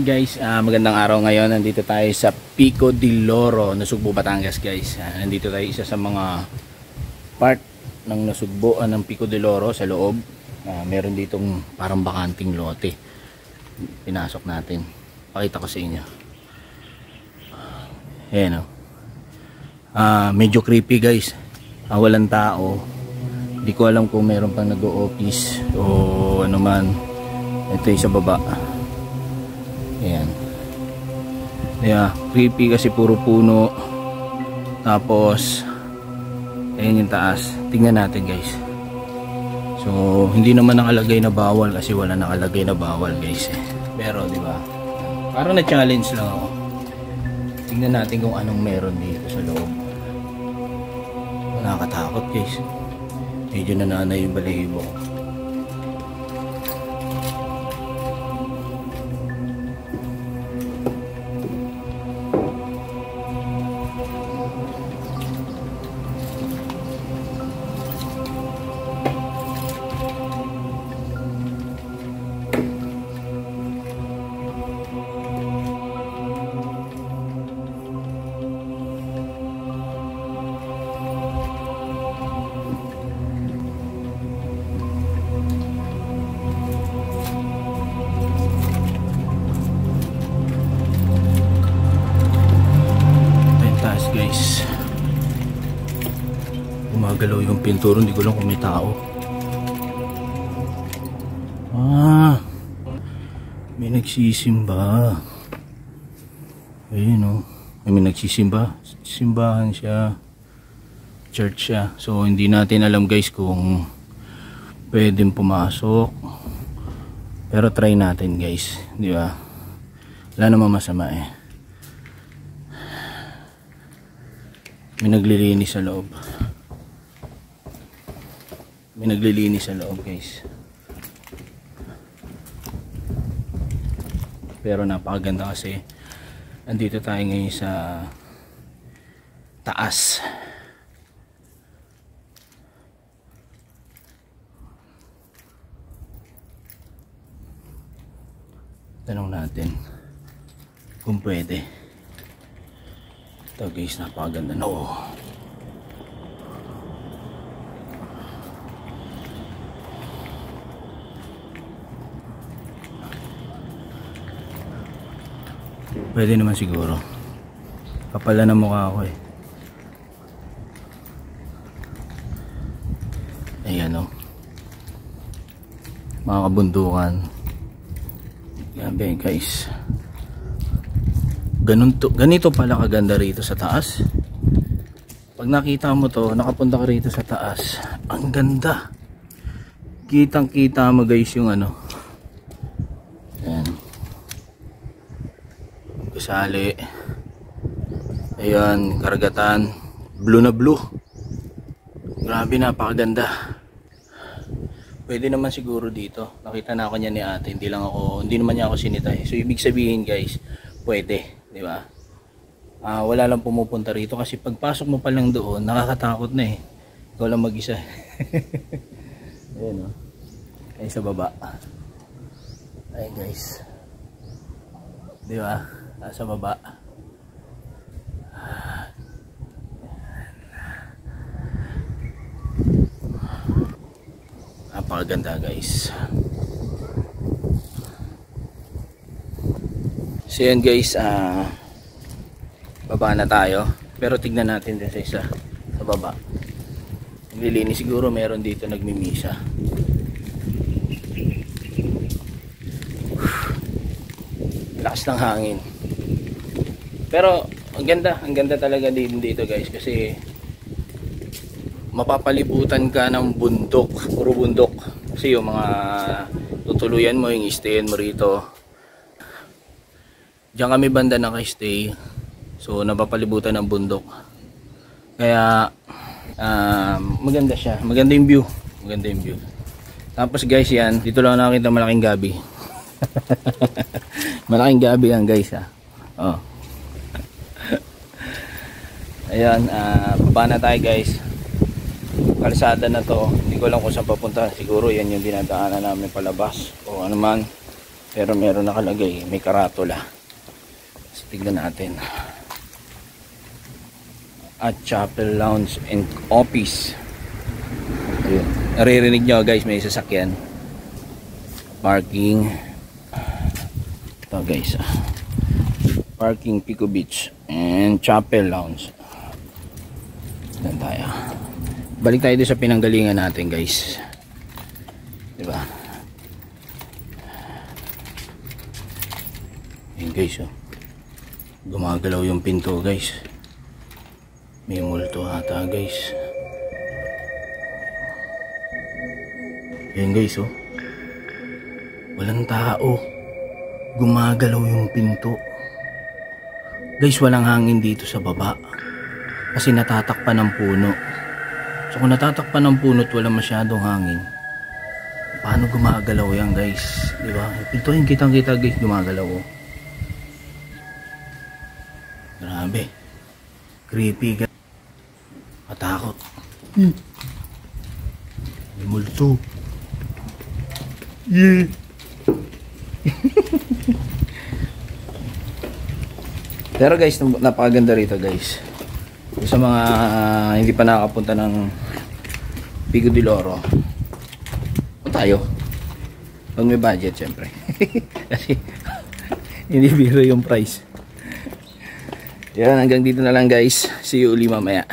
guys, magandang araw ngayon. Nandito tayo sa Pico de Loro, Nasugbo, Batangas guys. Nandito tayo isa sa mga part ng Nasugboan ng Pico de Loro sa loob. Meron ditong parang bakanting lote. Pinasok natin. Pakita ko sa inyo. Ayan o. Medyo creepy guys. Walang tao. Hindi ko alam kung meron pang nag-o-office o ano man. Ito yung sa baba. Ayan. Yeah, creepy kasi puro puno. Tapos ayan yung taas. Tingnan natin guys. So hindi naman nakalagay na bawal kasi wala nakalagay na bawal guys. Pero di ba? Parang na-challenge lang ako. Tingnan natin kung anong meron dito sa loob. Nakakatakot guys. Medyo nananay yung balahibo. Guys, gumagalaw yung pinturo, hindi ko lang kung may tao. May nagsisimba. Ayun o, may nagsisimba. Simbahan siya, church siya. So hindi natin alam guys kung pwedeng pumasok, pero try natin guys, di ba? Wala namang masama eh. May naglilinis sa loob. May naglilinis sa loob guys. Pero napakaganda kasi andito tayo ngayon sa taas. Tanong natin kung pwede. Ito guys, napakaganda. No. Pwede naman siguro. Kapala na mukha ako eh. Ayan o. Mga kabundukan. Grabe guys. Ganito pala kaganda rito sa taas. Pag nakita mo to, nakapunta ka rito sa taas, ang ganda. Kitang kita mo guys yung ano. Ayan. Gusali. Ayan, karagatan. Blue na blue. Grabe, napakaganda. Pwede naman siguro dito. Nakita na ako niya ni ate. Hindi naman niya ako sinitay. So ibig sabihin guys, pwede. Di ba? Wala lang pumupunta rito kasi pagpasok mo pa lang doon, nakakatakot na eh. Ikaw lang mag-isa. Ayan o. Ay sa baba. Ay guys. Di ba? Sa baba. Napakaganda guys. So yan guys, baba na tayo. Pero tignan natin din sa isa sa baba. Naglilinis siguro, meron dito nagmimisa. Lakas ng hangin. Pero ang ganda talaga din dito guys. Kasi mapapalibutan ka ng bundok, puro bundok. Kasi yung mga tutuluyan mo, yung stayin mo rito. Diyan kami banda naka-stay. So napapalibutan ng bundok. Kaya maganda siya. Maganda yung view. Maganda yung view. Tapos guys yan, dito lang nakita malaking gabi. Malaking gabi yan guys ha. Oh. Ayan, baba na tayo guys. Kalsada na to. Hindi ko lang kung saan papunta. Siguro yan yung dinadaanan namin palabas o ano man. Pero meron nakalagay, may karatula. So, tignan natin. At Chapel Lounge and Office. Ayun. Naririnig nyo guys, may sasakyan. Parking. Ito guys. Parking Pico Beach and Chapel Lounge. Doon tayo. Balik tayo doon sa pinanggalingan natin guys. Diba? Ayun guys, oh. Gumagalaw yung pinto guys. May multo ata guys. Ayun guys, oh. Walang tao. Gumagalaw yung pinto. Guys, walang hangin dito sa baba. Kasi natatakpan ng puno. So kung natatakpan ng puno at wala masyadong hangin, paano gumagalaw yan guys? Diba? Yung pinto yung kitang-kita guys, gumagalaw, oh. Grabe. Creepy guys. Matakot. May multo. Yeah. Pero guys, napakaganda rito guys. Sa mga hindi pa nakakapunta ng Pico del Oro, tayo. Pag may budget syempre. Kasi hindi biro yung price. Yan, hanggang dito na lang guys. See you uli mamaya.